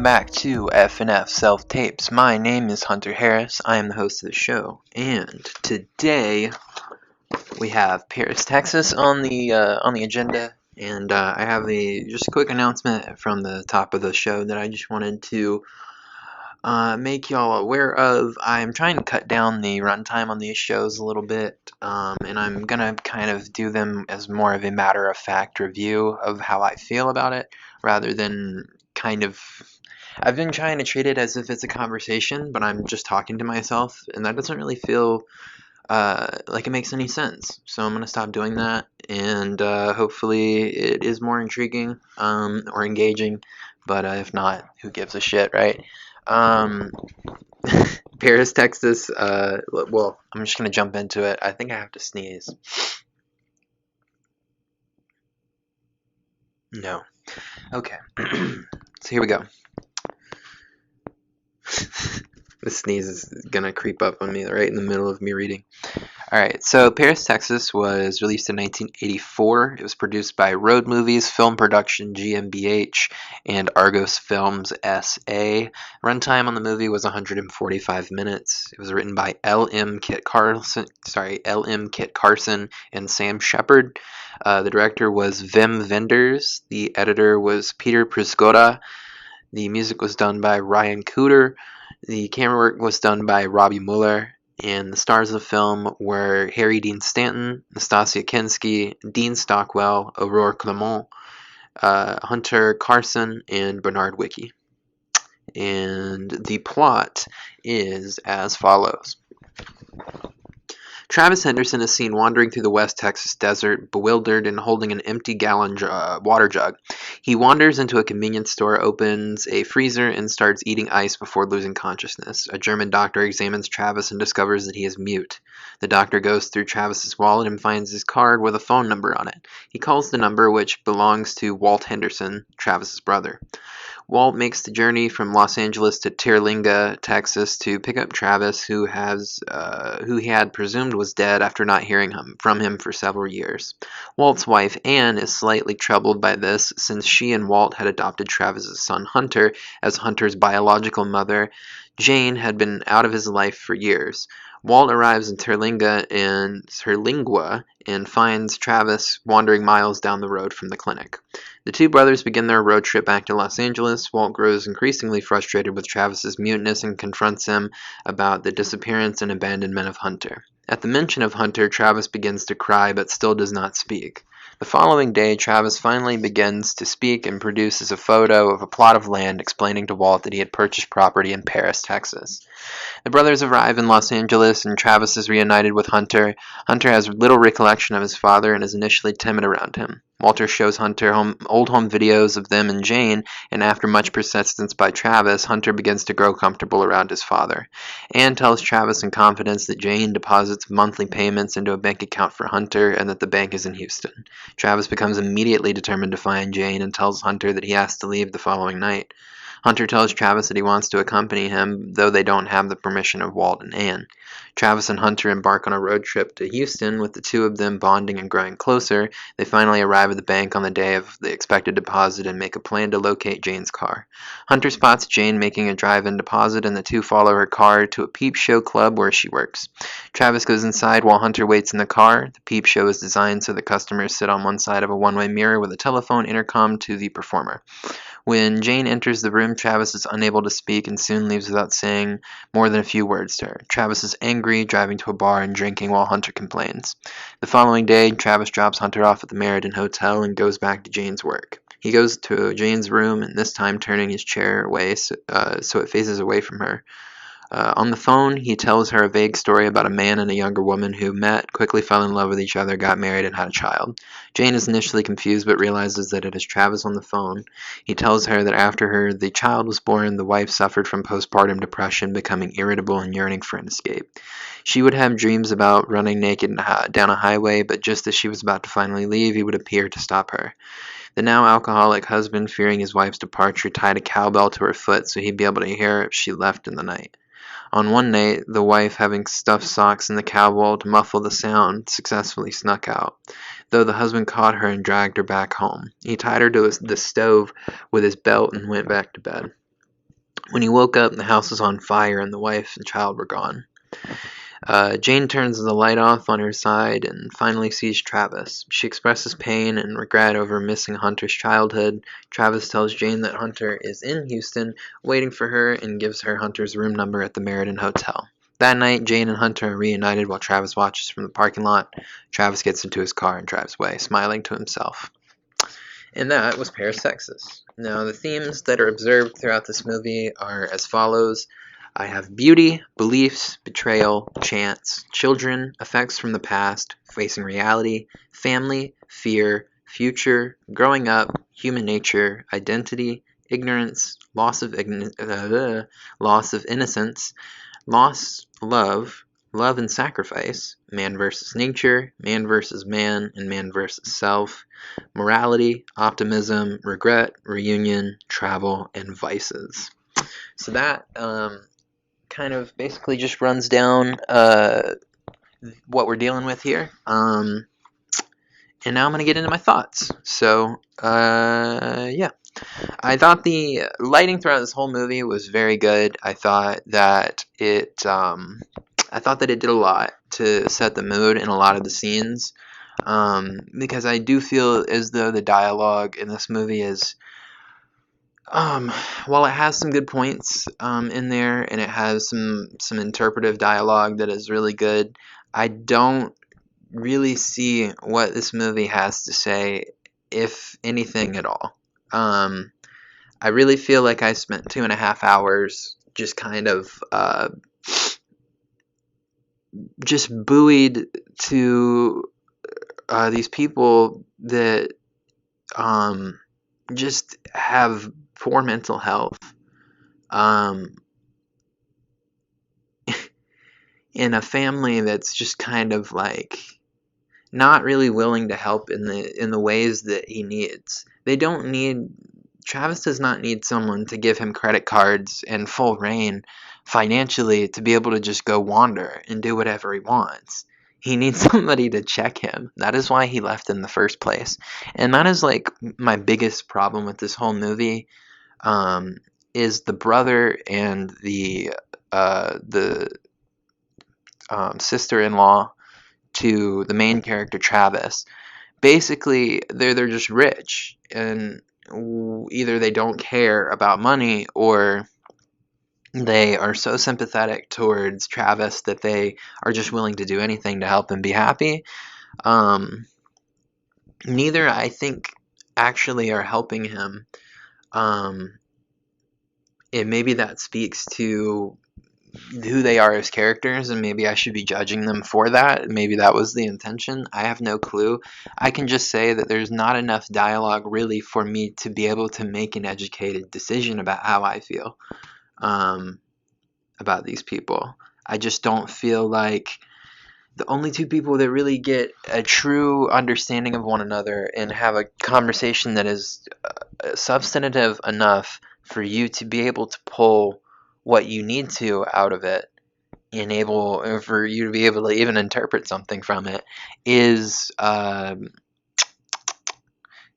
back to FNF Self Tapes. My name is Hunter Harris. I am the host of the show, and today we have Paris, Texas on the agenda. And I have just a quick announcement from the top of the show that I just wanted to make y'all aware of. I'm trying to cut down the runtime on these shows a little bit, and I'm gonna kind of do them as more of a matter-of-fact review of how I feel about it, rather than kind of. I've been trying to treat it as if it's a conversation, but I'm just talking to myself, and that doesn't really feel like it makes any sense. So I'm gonna stop doing that, and hopefully it is more intriguing or engaging. But if not, who gives a shit, right? Paris, Texas. Well, I'm just gonna jump into it. I think I have to sneeze. No. Okay. So here we go. The sneeze is gonna creep up on me right in the middle of me reading. Alright, so Paris, Texas was released in 1984. It was produced by Road Movies, Film Production GmbH, and Argos Films SA. Runtime on the movie was 145 minutes. It was written by L.M. Kit Carson and Sam Shepard. The director was Wim Wenders. The editor was Peter Prisgoda. The music was done by Ryan Cooder. The camera work was done by Robbie Mueller. And the stars of the film were Harry Dean Stanton, Nastasia Kinski, Dean Stockwell, Aurore Clement, Hunter Carson, and Bernard Wicki. And the plot is as follows. Travis Henderson is seen wandering through the West Texas desert, bewildered and holding an empty gallon water jug. He wanders into a convenience store, opens a freezer, and starts eating ice before losing consciousness. A German doctor examines Travis and discovers that he is mute. The doctor goes through Travis's wallet and finds his card with a phone number on it. He calls the number, which belongs to Walt Henderson, Travis's brother. Walt makes the journey from Los Angeles to Terlinga, Texas, to pick up Travis, who he had presumed was dead after not hearing from him for several years. Walt's wife, Anne, is slightly troubled by this, since she and Walt had adopted Travis's son Hunter, as Hunter's biological mother, Jane, had been out of his life for years. Walt arrives in Terlingua and finds Travis wandering miles down the road from the clinic. The two brothers begin their road trip back to Los Angeles. Walt grows increasingly frustrated with Travis's muteness and confronts him about the disappearance and abandonment of Hunter. At the mention of Hunter, Travis begins to cry but still does not speak. The following day, Travis finally begins to speak and produces a photo of a plot of land explaining to Walt that he had purchased property in Paris, Texas. The brothers arrive in Los Angeles and Travis is reunited with Hunter. Hunter has little recollection of his father and is initially timid around him. Walter shows Hunter old home videos of them and Jane, and after much persistence by Travis, Hunter begins to grow comfortable around his father. Anne tells Travis in confidence that Jane deposits monthly payments into a bank account for Hunter and that the bank is in Houston. Travis becomes immediately determined to find Jane and tells Hunter that he has to leave the following night. Hunter tells Travis that he wants to accompany him, though they don't have the permission of Walt and Anne. Travis and Hunter embark on a road trip to Houston, with the two of them bonding and growing closer. They finally arrive at the bank on the day of the expected deposit and make a plan to locate Jane's car. Hunter spots Jane making a drive-in deposit, and the two follow her car to a peep show club where she works. Travis goes inside while Hunter waits in the car. The peep show is designed so the customers sit on one side of a one-way mirror with a telephone intercom to the performer. When Jane enters the room, Travis is unable to speak and soon leaves without saying more than a few words to her. Travis is angry, driving to a bar and drinking while Hunter complains. The following day, Travis drops Hunter off at the Meriden Hotel and goes back to Jane's work. He goes to Jane's room, and this time turning his chair away so it faces away from her. On the phone, he tells her a vague story about a man and a younger woman who met, quickly fell in love with each other, got married, and had a child. Jane is initially confused but realizes that it is Travis on the phone. He tells her that after the child was born, the wife suffered from postpartum depression, becoming irritable and yearning for an escape. She would have dreams about running naked down a highway, but just as she was about to finally leave, he would appear to stop her. The now alcoholic husband, fearing his wife's departure, tied a cowbell to her foot so he'd be able to hear her if she left in the night. On one night, the wife, having stuffed socks in the cowbell to muffle the sound, successfully snuck out, though the husband caught her and dragged her back home. He tied her to the stove with his belt and went back to bed. When he woke up, the house was on fire and the wife and child were gone. Jane turns the light off on her side and finally sees Travis. She expresses pain and regret over missing Hunter's childhood. Travis tells Jane that Hunter is in Houston, waiting for her, and gives her Hunter's room number at the Meriden Hotel. That night, Jane and Hunter are reunited while Travis watches from the parking lot. Travis gets into his car and drives away, smiling to himself. And that was Parasexus. Now, the themes that are observed throughout this movie are as follows. I have beauty, beliefs, betrayal, chance, children, effects from the past, facing reality, family, fear, future, growing up, human nature, identity, ignorance, loss of innocence, loss, love and sacrifice, man versus nature, man versus man, and man versus self, morality, optimism, regret, reunion, travel, and vices. So that kind of basically just runs down what we're dealing with here. And now I'm going to get into my thoughts. So, yeah. I thought the lighting throughout this whole movie was very good. I thought that it did a lot to set the mood in a lot of the scenes. Because I do feel as though the dialogue in this movie is, while it has some good points in there and it has some interpretive dialogue that is really good, I don't really see what this movie has to say, if anything at all. I really feel like I spent 2.5 hours just kind of just buoyed to these people that just have poor mental health, in a family that's just kind of like not really willing to help in the ways that he needs. Travis does not need someone to give him credit cards and full reign financially to be able to just go wander and do whatever he wants. He needs somebody to check him. That is why he left in the first place. And that is like my biggest problem with this whole movie, is the brother and the sister-in-law to the main character Travis. Basically, they're just rich, and either they don't care about money or they are so sympathetic towards Travis that they are just willing to do anything to help him be happy. Neither, I think, actually are helping him. And maybe that speaks to who they are as characters, and maybe I should be judging them for that. Maybe that was the intention. I have no clue. I can just say that there's not enough dialogue really for me to be able to make an educated decision about how I feel about these people. I just don't feel like the only two people that really get a true understanding of one another and have a conversation that is substantive enough for you to be able to pull what you need to out of it and for you to be able to even interpret something from it is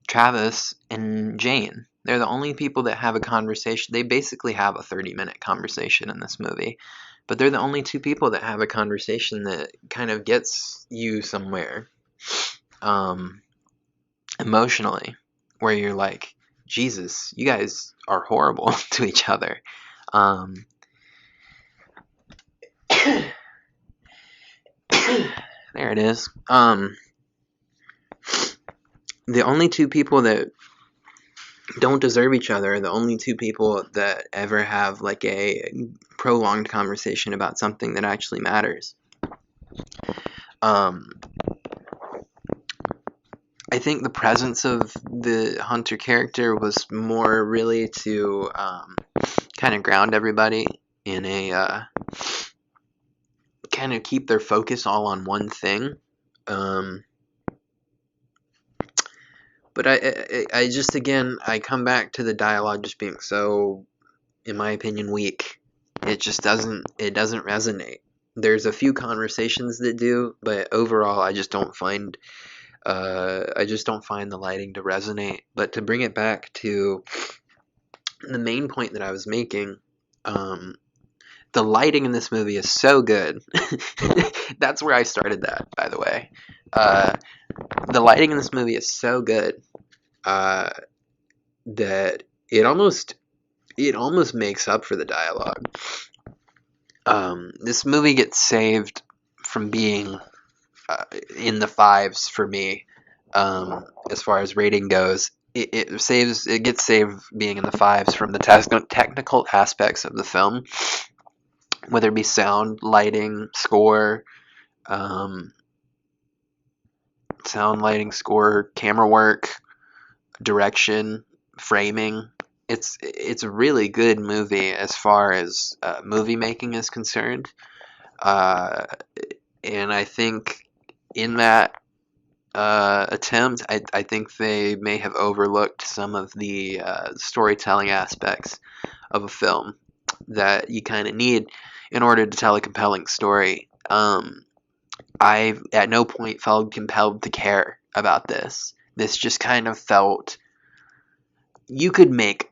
Travis and Jane. They're the only people that have a conversation. They basically have a 30-minute conversation in this movie, but they're the only two people that have a conversation that kind of gets you somewhere emotionally, where you're like, Jesus, you guys are horrible to each other. There it is. The only two people that don't deserve each other are the only two people that ever have like a prolonged conversation about something that actually matters. I think the presence of the Hunter character was more really to kind of ground everybody in a kind of keep their focus all on one thing. But I just, again, I come back to the dialogue just being so, in my opinion, weak. It just doesn't resonate. There's a few conversations that do, but overall, I just don't find the lighting to resonate. But to bring it back to the main point that I was making, Um, the lighting in this movie is so good. That's where I started that, by the way. The lighting in this movie is so good that it almost makes up for the dialogue. This movie gets saved from being in the fives for me, as far as rating goes. It gets saved being in the fives from the technical aspects of the film, whether it be sound, lighting, score, um, camera work, direction, framing. It's a really good movie as far as movie making is concerned, uh, and I think in that attempt, I think they may have overlooked some of the storytelling aspects of a film that you kind of need in order to tell a compelling story. I at no point felt compelled to care about this. This just kind of felt you could make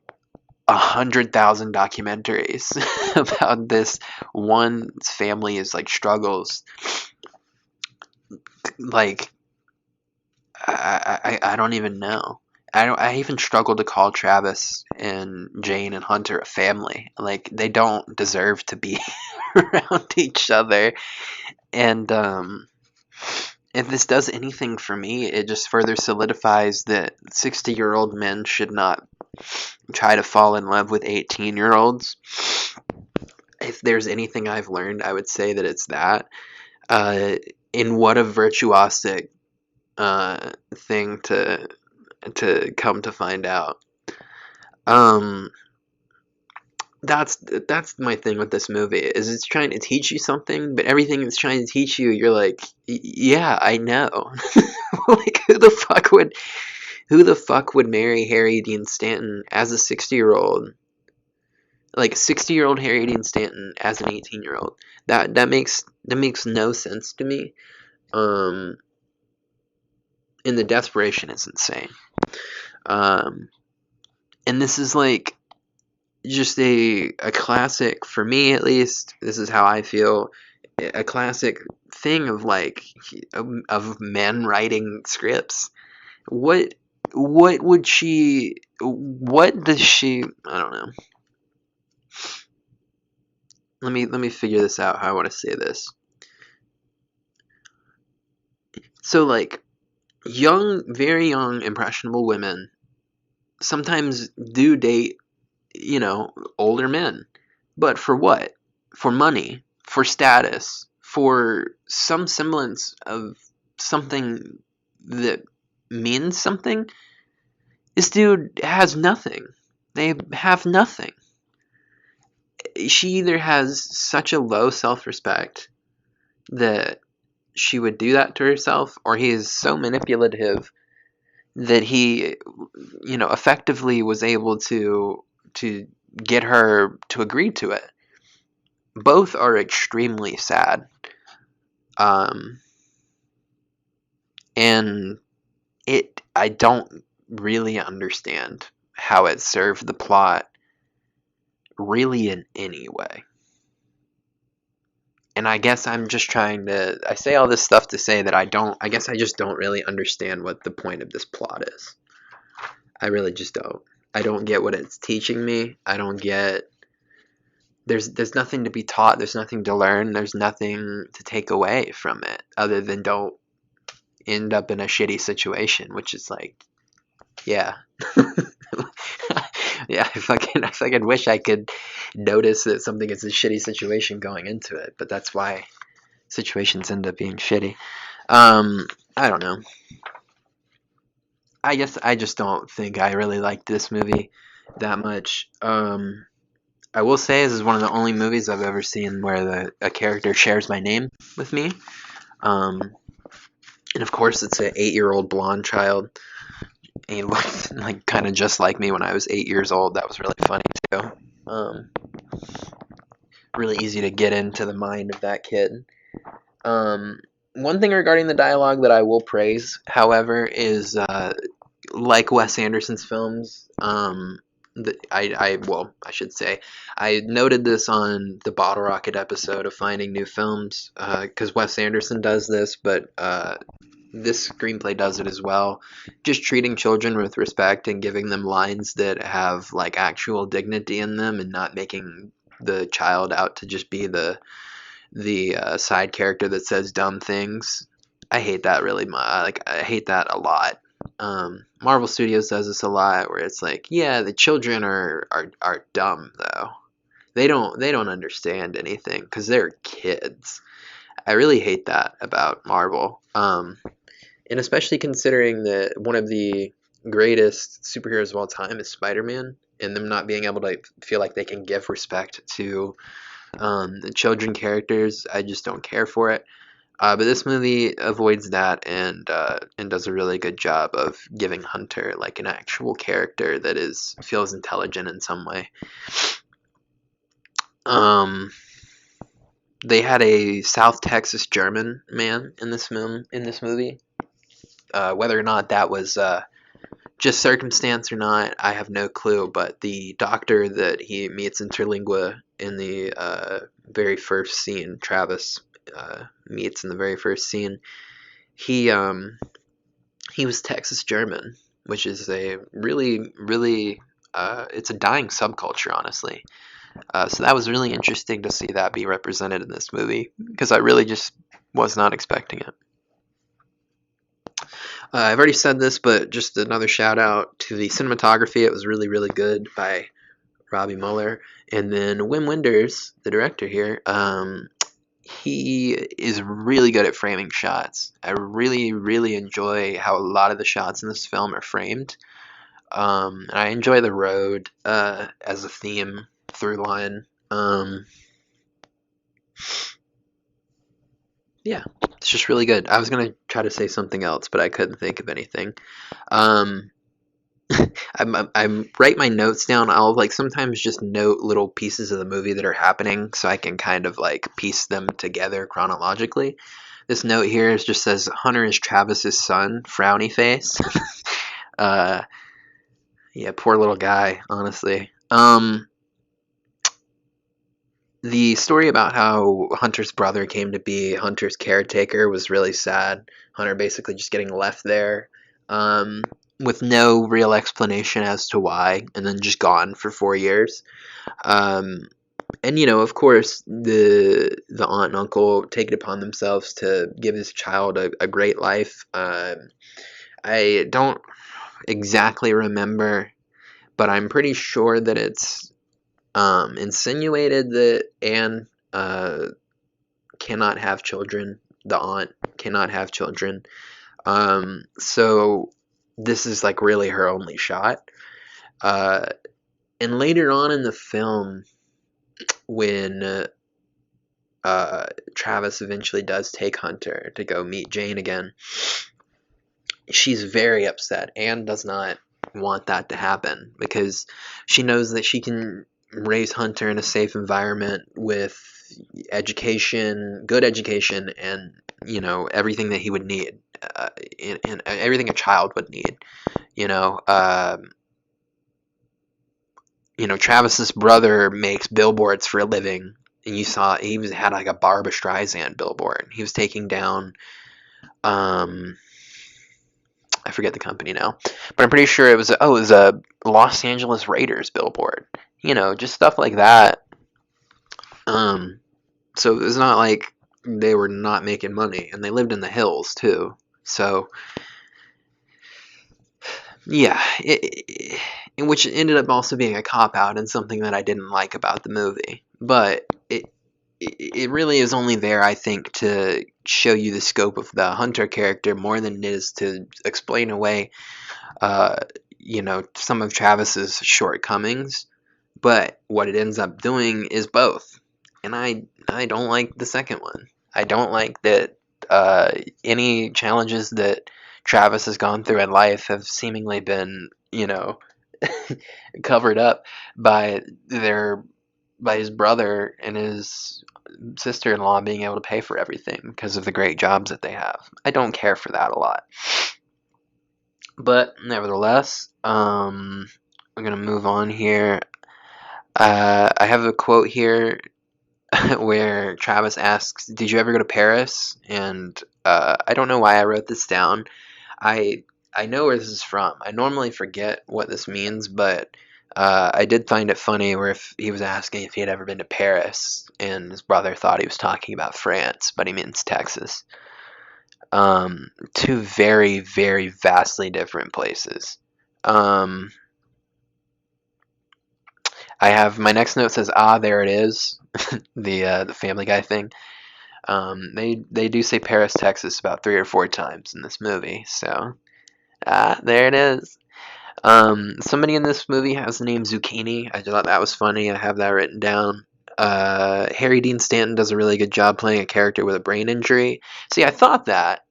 100,000 documentaries about this one family's like struggles. Like I don't even know. I even struggle to call Travis and Jane and Hunter a family. Like they don't deserve to be around each other. And if this does anything for me, it just further solidifies that 60-year-old men should not try to fall in love with 18-year-olds. If there's anything I've learned, I would say that it's that. In what a virtuosic thing to come to find out. That's my thing with this movie is it's trying to teach you something, but everything it's trying to teach you, you're like, yeah, I know. Like who the fuck would marry Harry Dean Stanton as a 60-year-old? Like 60-year-old Harry Dean Stanton as an 18-year-old. That makes no sense to me. And the desperation is insane. And this is like just a classic, for me at least, this is how I feel, a classic thing of like of men writing scripts. What would she, what does she, I don't know. Let me figure this out, how I want to say this. So like very young impressionable women sometimes do date, older men. But for what? For money, for status, for some semblance of something that means something. This dude has nothing. They have nothing. She either has such a low self-respect that she would do that to herself, or he is so manipulative that he, effectively was able to get her to agree to it. Both are extremely sad. And I don't really understand how it served the plot really in any way. And I guess I say all this stuff to say that I just don't really understand what the point of this plot is. I really just don't. I don't get what it's teaching me. I don't get, there's nothing to be taught, there's nothing to learn, there's nothing to take away from it other than don't end up in a shitty situation, which is like, yeah. Yeah, I fucking wish I could notice that something is a shitty situation going into it, but that's why situations end up being shitty. I don't know. I guess I just don't think I really liked this movie that much. I will say this is one of the only movies I've ever seen where a character shares my name with me. And of course it's an 8-year-old blonde child. He looked like kind of just like me when I was 8 years old. That was really funny too. Really easy to get into the mind of that kid. One thing regarding the dialogue that I will praise, however, is like Wes Anderson's films, I should say, I noted this on the Bottle Rocket episode of Finding New Films, because Wes Anderson does this, but this screenplay does it as well. Just treating children with respect and giving them lines that have like actual dignity in them, and not making the child out to just be the side character that says dumb things. I hate that really much. Like, I hate that a lot. Marvel Studios does this a lot, where it's like, yeah, the children are dumb though. They don't understand anything because they're kids. I really hate that about Marvel. And especially considering that one of the greatest superheroes of all time is Spider-Man, and them not being able to feel like they can give respect to the children characters, I just don't care for it. But this movie avoids that, and does a really good job of giving Hunter like an actual character that feels intelligent in some way. They had a South Texas German man in this movie. Whether or not that was just circumstance or not, I have no clue. But the doctor that he meets Interlingua in the very first scene, Travis meets in the very first scene, he was Texas German, which is a really it's a dying subculture, honestly. So that was really interesting to see that be represented in this movie, because I really just was not expecting it. I've already said this, but just another shout out to the cinematography. It was really good by Robbie Mueller. And then Wim Wenders, the director here, he is really good at framing shots. I really enjoy how a lot of the shots in this film are framed. And I enjoy the road as a theme through line. Yeah, it's just really good. I was gonna try to say something else, but I couldn't think of anything. Um, I write my notes down. I'll like sometimes just note little pieces of the movie that are happening, so I can kind of like piece them together chronologically. This note here just says Hunter is Travis's son, frowny face. uh, yeah, poor little guy, honestly. The story about how Hunter's brother came to be Hunter's caretaker was really sad. Hunter basically just getting left there, with no real explanation as to why, and then just gone for 4 years. And of course, the aunt and uncle take it upon themselves to give this child a great life. I don't exactly remember, but I'm pretty sure that it's insinuated that Anne cannot have children. The aunt cannot have children. So this is like really her only shot. And later on in the film, when Travis eventually does take Hunter to go meet Jane again, she's very upset. Anne does not want that to happen because she knows that she can raise Hunter in a safe environment with education, good education, and everything that he would need, and everything a child would need. Travis's brother makes billboards for a living, and you saw had like a Barbra Streisand billboard. He was taking down, I forget the company now, but I'm pretty sure it was a Los Angeles Raiders billboard. Just stuff like that. So it was not like they were not making money, and they lived in the hills too. So yeah, which ended up also being a cop out and something that I didn't like about the movie. But it really is only there, I think, to show you the scope of the Hunter character more than it is to explain away, some of Travis's shortcomings. But what it ends up doing is both, and I don't like the second one. I don't like that any challenges that Travis has gone through in life have seemingly been, covered up by his brother and his sister-in-law being able to pay for everything because of the great jobs that they have. I don't care for that a lot. But nevertheless, I'm gonna move on here. I have a quote here where Travis asks, "Did you ever go to Paris?" And I don't know why I wrote this down. I I know where this is from. I normally forget what this means, but I did find it funny where if he was asking if he had ever been to Paris, and his brother thought he was talking about France, but he means Texas. Two very, very vastly different places. Um, I have my next note says, "Ah, there it is," the Family Guy thing. They do say Paris, Texas about 3 or 4 times in this movie, so there it is. Somebody in this movie has the name Zucchini. I thought that was funny. I have that written down. Harry Dean Stanton does a really good job playing a character with a brain injury. See, I thought that.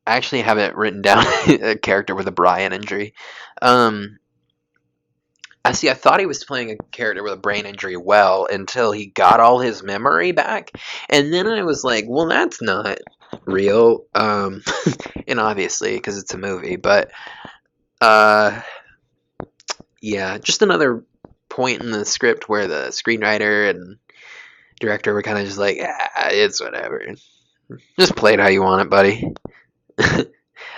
I actually have it written down, a character with a Brian injury. Um, I thought he was playing a character with a brain injury well until he got all his memory back, and then I was like, well, that's not real. And obviously, because it's a movie, but uh, yeah, just another point in the script where the screenwriter and director were kind of just like, it's whatever. Just play it how you want it, buddy. I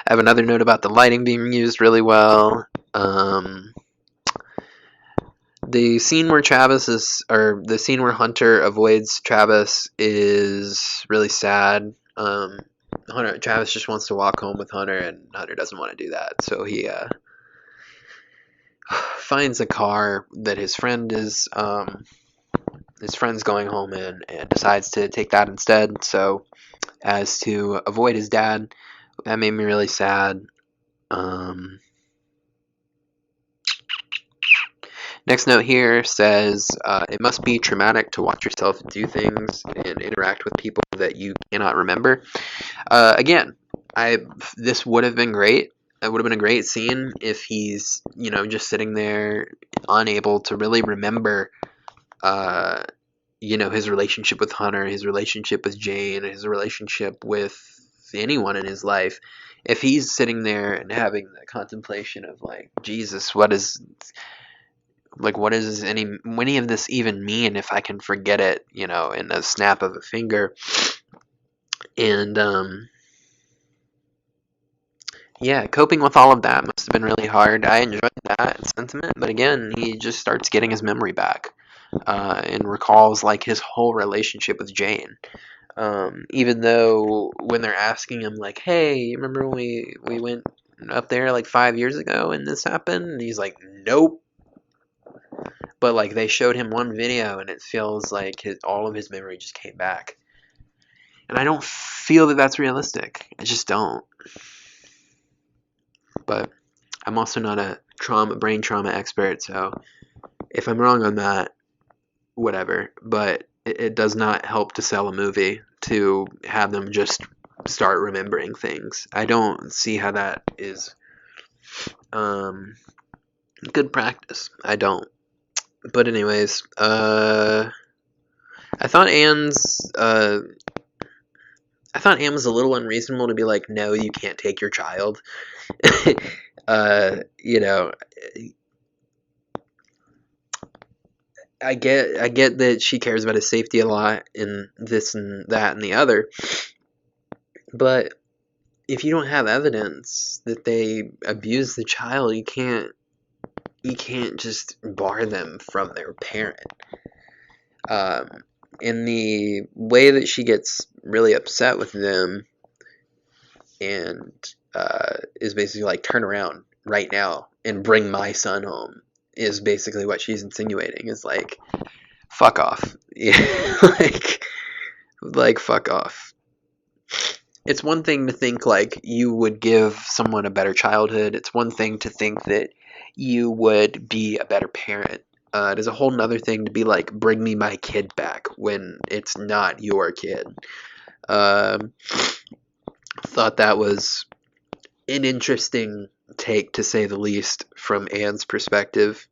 have another note about the lighting being used really well. The scene where the scene where Hunter avoids Travis is really sad. Travis just wants to walk home with Hunter, and Hunter doesn't want to do that. So he finds a car that his friend's going home in, and decides to take that instead. So as to avoid his dad, that made me really sad. Next note here says, it must be traumatic to watch yourself do things and interact with people that you cannot remember. Again, this would have been great. It would have been a great scene if he's, just sitting there unable to really remember, his relationship with Hunter, his relationship with Jane, his relationship with anyone in his life. If he's sitting there and having the contemplation of like, Jesus, what does any of this even mean if I can forget it, in a snap of a finger? And yeah, coping with all of that must have been really hard. I enjoyed that sentiment, but again, he just starts getting his memory back, and recalls like his whole relationship with Jane. Even though when they're asking him like, "Hey, you remember when we went up there like 5 years ago and this happened?" And he's like, "Nope." But like they showed him one video, and it feels like all of his memory just came back. And I don't feel that that's realistic. I just don't. But I'm also not a brain trauma expert, so if I'm wrong on that, whatever. But it does not help to sell a movie to have them just start remembering things. I don't see how that is good practice. I don't. But anyways, I thought Anne was a little unreasonable to be like, no, you can't take your child. I get that she cares about his safety a lot in this and that and the other, but if you don't have evidence that they abuse the child, you can't just bar them from their parent. In the way that she gets really upset with them and is basically like, turn around right now and bring my son home, is basically what she's insinuating, is like, fuck off. like fuck off. It's one thing to think like you would give someone a better childhood. It's one thing to think that you would be a better parent. It is a whole nother thing to be like, bring me my kid back when it's not your kid. Thought that was an interesting take, to say the least, from Anne's perspective.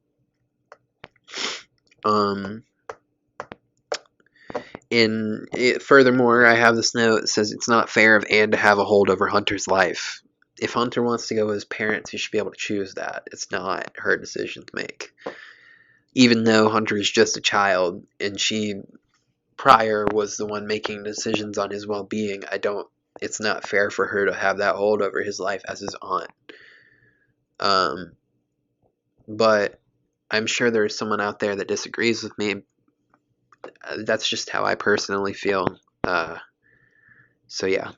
Furthermore, I have this note that says it's not fair of Anne to have a hold over Hunter's life. if Hunter wants to go with his parents, he should be able to choose that. It's not her decision to make. Even though Hunter is just a child, and she prior was the one making decisions on his well-being, it's not fair for her to have that hold over his life as his aunt. But I'm sure there's someone out there that disagrees with me. That's just how I personally feel. So yeah.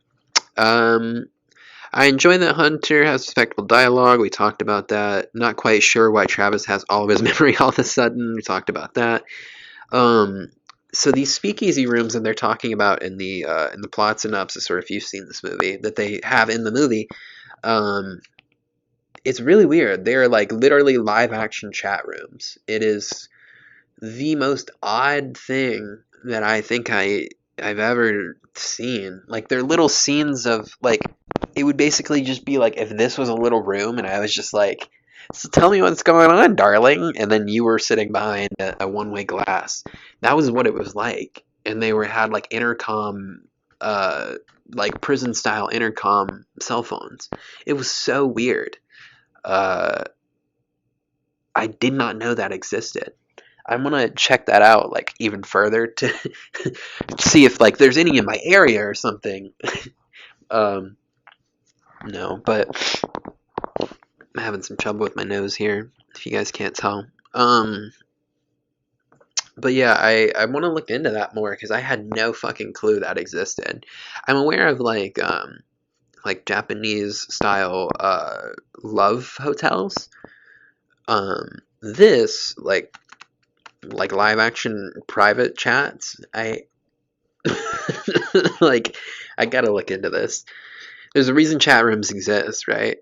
I enjoy that Hunter has respectable dialogue. We talked about that. Not quite sure why Travis has all of his memory all of a sudden. We talked about that. So these speakeasy rooms that they're talking about in the plot synopsis, or if you've seen this movie, that they have in the movie, it's really weird. They're like literally live action chat rooms. It is the most odd thing that I think I've ever seen. Like, they're little scenes of, like, it would basically just be like if this was a little room and I was just like, so tell me what's going on, darling, and then you were sitting behind a one-way glass. That was what it was like. And they had like intercom, like prison-style intercom cell phones. It was so weird. I did not know that existed. I'm gonna check that out, like, even further to see if, like, there's any in my area or something. No, but I'm having some trouble with my nose here, if you guys can't tell. But yeah, I want to look into that more, because I had no fucking clue that existed. I'm aware of, like Japanese style, love hotels. This, like live action private chats, I like, I gotta look into this. There's a reason chat rooms exist, right?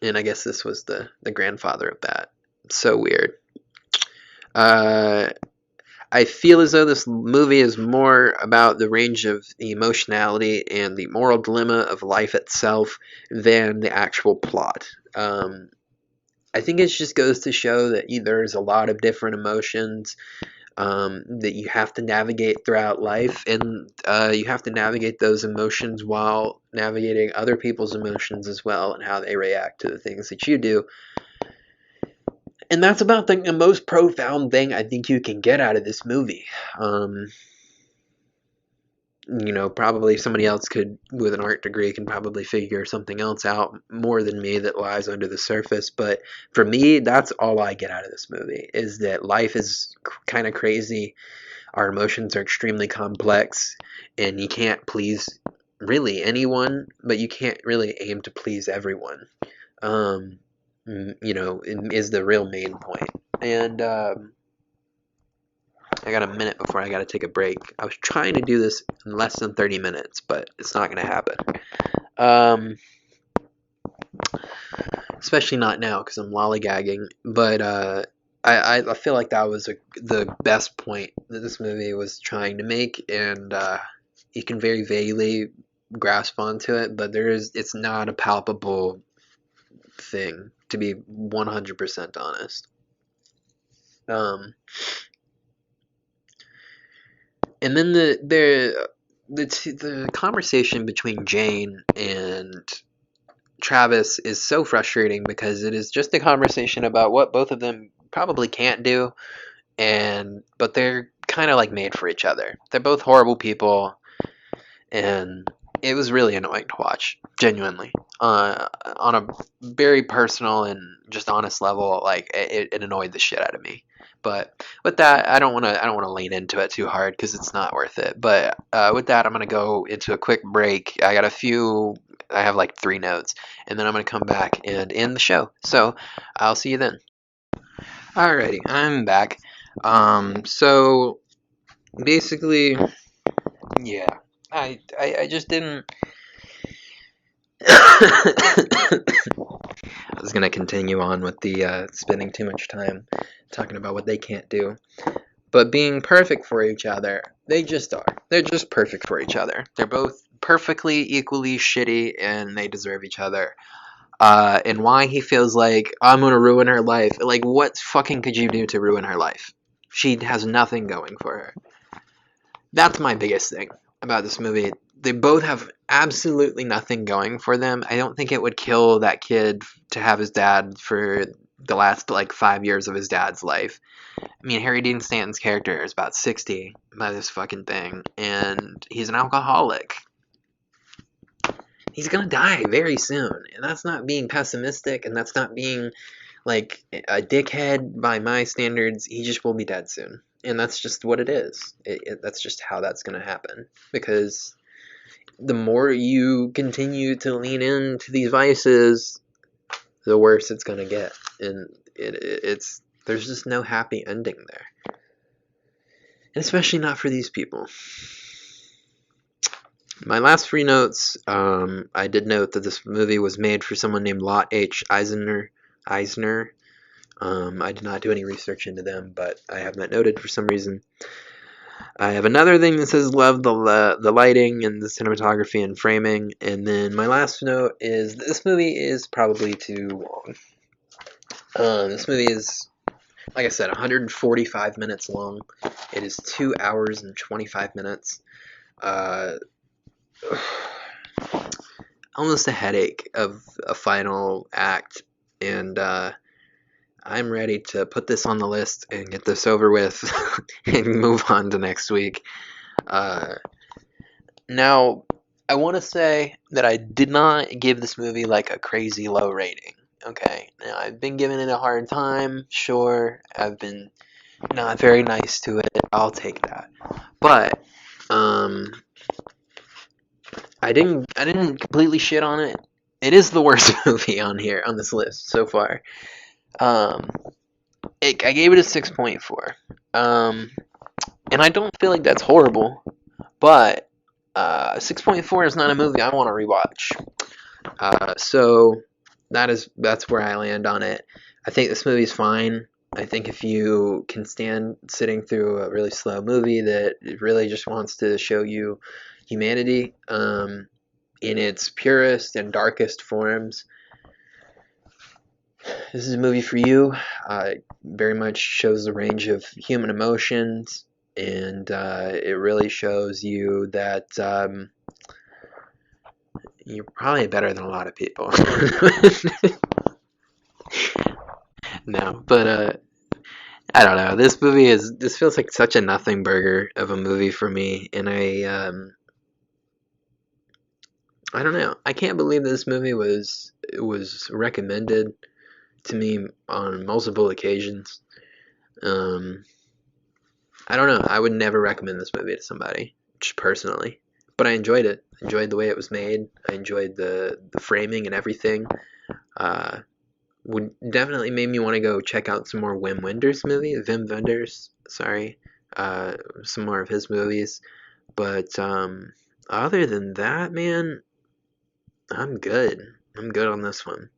And I guess this was the grandfather of that. So weird. I feel as though this movie is more about the range of the emotionality and the moral dilemma of life itself than the actual plot. I think it just goes to show that there's a lot of different emotions that you have to navigate throughout life, and you have to navigate those emotions while navigating other people's emotions as well, and how they react to the things that you do. And that's about the most profound thing I think you can get out of this movie. Probably somebody else could, with an art degree, can probably figure something else out more than me that lies under the surface. But for me, that's all I get out of this movie, is that life is kind of crazy. Our emotions are extremely complex, and you can't please really anyone, but you can't really aim to please everyone. Is the real main point. And I got a minute before I got to take a break. I was trying to do this in less than 30 minutes, but it's not going to happen. Especially not now, because I'm lollygagging. But I feel like that was the best point that this movie was trying to make, and you can very vaguely grasp onto it, but it's not a palpable thing, to be 100% honest. And then the conversation between Jane and Travis is so frustrating, because it is just a conversation about what both of them probably can't do, but they're kind of like made for each other. They're both horrible people, and it was really annoying to watch, genuinely. On a very personal and just honest level, like, it annoyed the shit out of me. But with that, I don't want to lean into it too hard, because it's not worth it. But with that, I'm gonna go into a quick break. I have like 3 notes, and then I'm gonna come back and end the show. So I'll see you then. Alrighty, I'm back. So basically, yeah, I just didn't. I was going to continue on with the spending too much time talking about what they can't do. But being perfect for each other, they just are. They're just perfect for each other. They're both perfectly, equally shitty, and they deserve each other. And why he feels like, I'm going to ruin her life. Like, what fucking could you do to ruin her life? She has nothing going for her. That's my biggest thing about this movie. they both have absolutely nothing going for them. I don't think it would kill that kid to have his dad for the last like 5 years of his dad's life. I mean, Harry Dean Stanton's character is about 60 by this fucking thing, and he's an alcoholic. He's gonna die very soon, and that's not being pessimistic, and that's not being like a dickhead by my standards. He just will be dead soon, and that's just what it is. That's just how that's gonna happen, because the more you continue to lean into these vices, the worse it's gonna get, and it's there's just no happy ending there, and especially not for these people. My last three notes, I did note that this movie was made for someone named Lot H. Eisner. I did not do any research into them, but I have that noted for some reason. I have another thing that says love the lighting and the cinematography and framing. And then my last note is this movie is probably too long. This movie is, like I said, 145 minutes long. It is 2 hours and 25 minutes. Almost a headache of a final act, and I'm ready to put this on the list and get this over with and move on to next week. Now, I want to say that I did not give this movie like a crazy low rating. Okay, now I've been giving it a hard time, sure. I've been not very nice to it. I'll take that. But I didn't completely shit on it. It is the worst movie on here on this list so far. I gave it a 6.4. And I don't feel like that's horrible, but 6.4 is not a movie I want to rewatch. So that's where I land on it. I think this movie's fine. I think if you can stand sitting through a really slow movie that really just wants to show you humanity in its purest and darkest forms, this is a movie for you. It very much shows the range of human emotions, and it really shows you that you're probably better than a lot of people. No, but I don't know. This feels like such a nothing burger of a movie for me, and I don't know. I can't believe this movie was recommended to me on multiple occasions. I don't know. I would never recommend this movie to somebody, just personally. But I enjoyed it. I enjoyed the way it was made. I enjoyed the framing and everything. Would definitely made me want to go check out some more Wim Wenders, sorry. Some more of his movies. But other than that, man, I'm good. I'm good on this one.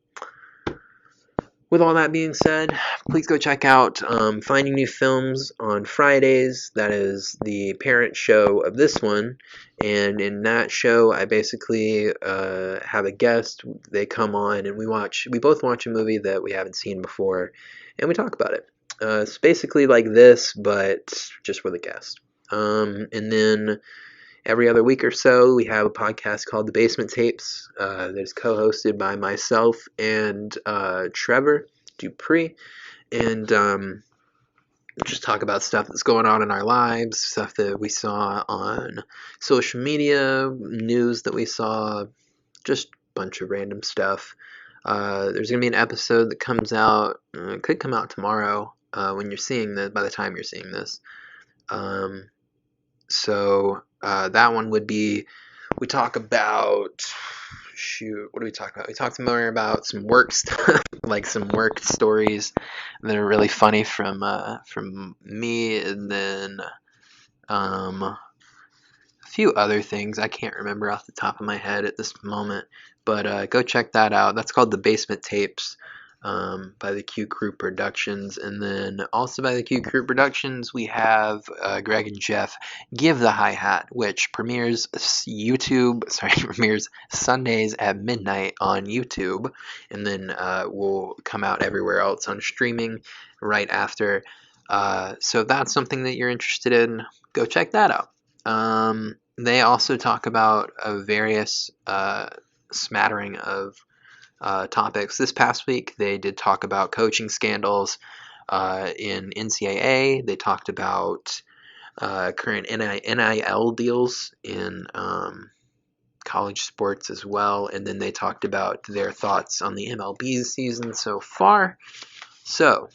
With all that being said, please go check out Finding New Films on Fridays. That is the parent show of this one. And in that show, I basically have a guest. They come on and we both watch a movie that we haven't seen before, and we talk about it. It's basically like this, but just with a guest. And then every other week or so, we have a podcast called The Basement Tapes that is co-hosted by myself and Trevor Dupree, and just talk about stuff that's going on in our lives, stuff that we saw on social media, news that we saw, just a bunch of random stuff. There's going to be an episode that comes out, could come out tomorrow when you're seeing this, by the time you're seeing this. So that one would be, we talk about, what do we talk about? We talked more about some work stuff, like some work stories that are really funny from me, and then a few other things I can't remember off the top of my head at this moment, but go check that out. That's called The Basement Tapes. By the Q Crew Productions, and then also by the Q Crew Productions we have Greg and Jeff Give the Hi-Hat, which premieres Sundays at midnight on YouTube, and then will come out everywhere else on streaming right after. So if that's something that you're interested in, go check that out. They also talk about a various smattering of topics. This past week, they did talk about coaching scandals in NCAA. They talked about current NIL deals in college sports as well, and then they talked about their thoughts on the MLB season so far. So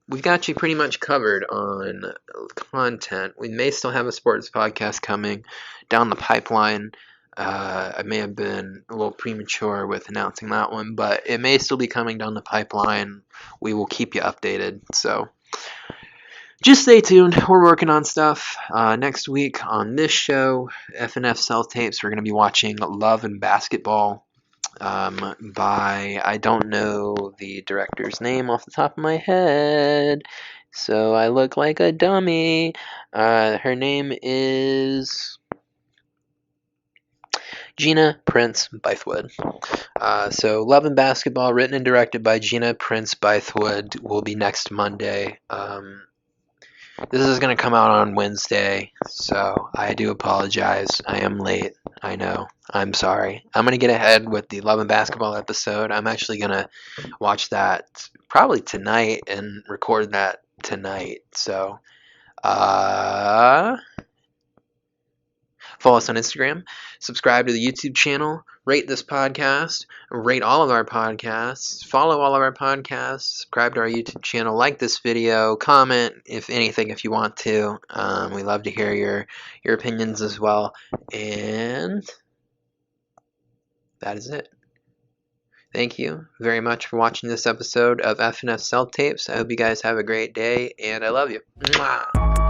we've got you pretty much covered on content. We may still have a sports podcast coming down the pipeline. I may have been a little premature with announcing that one, but it may still be coming down the pipeline. We will keep you updated. So just stay tuned. We're working on stuff. Next week on this show, FNF Self Tapes, we're going to be watching Love and Basketball by, I don't know the director's name off the top of my head, so I look like a dummy. Her name is Gina Prince-Bythewood. So Love and Basketball, written and directed by Gina Prince-Bythewood, will be next Monday. This is going to come out on Wednesday, so I do apologize. I am late. I know. I'm sorry. I'm going to get ahead with the Love and Basketball episode. I'm actually going to watch that probably tonight and record that tonight. So, follow us on Instagram, subscribe to the YouTube channel, rate this podcast, rate all of our podcasts, follow all of our podcasts, subscribe to our YouTube channel, like this video, comment if anything if you want to. We love to hear your opinions as well. And that is it. Thank you very much for watching this episode of FNF Self Tapes. I hope you guys have a great day, and I love you. Mwah!